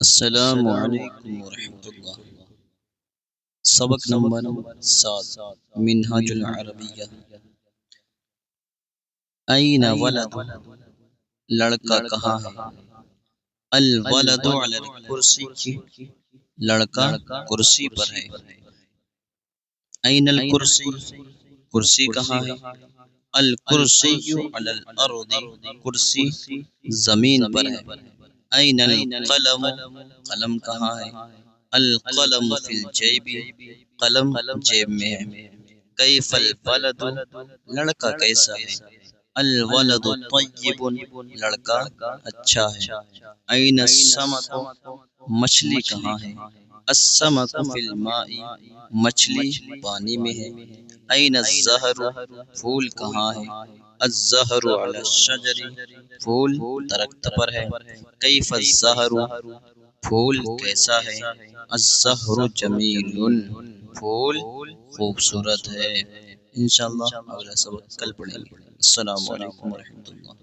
السلام علیکم ورحمۃ اللہ۔ سبق نمبر 7 منہاج العربیہ۔ این ولد، لڑکا کہاں ہے؟ الولد علی الکرسی، لڑکا کرسی پر ہے۔ این الکرسی، کرسی کہاں ہے؟ الکرسی علی الارض، کرسی زمین پر ہے۔ این القلم، قلم کہاں ہے؟ القلم فی الجیب، قلم جیب میں ہے۔ کیف الولد، لڑکا کیسا ہے؟ الولد طیب، لڑکا اچھا ہے۔ این السمک، مچھلی کہاں ہے؟ السمک فی الماء، مچھلی پانی میں ہے۔ این الزہر، پھول کہاں ہے؟ الزہر علی الشجر، پھول درخت پر ہے۔ کیف الزہر، پھول کیسا ہے؟ الزہر جمیل، پھول خوبصورت ہے۔ انشاءاللہ اگلا سبق کل پڑھیں گے۔ السلام علیکم ورحمۃ اللہ۔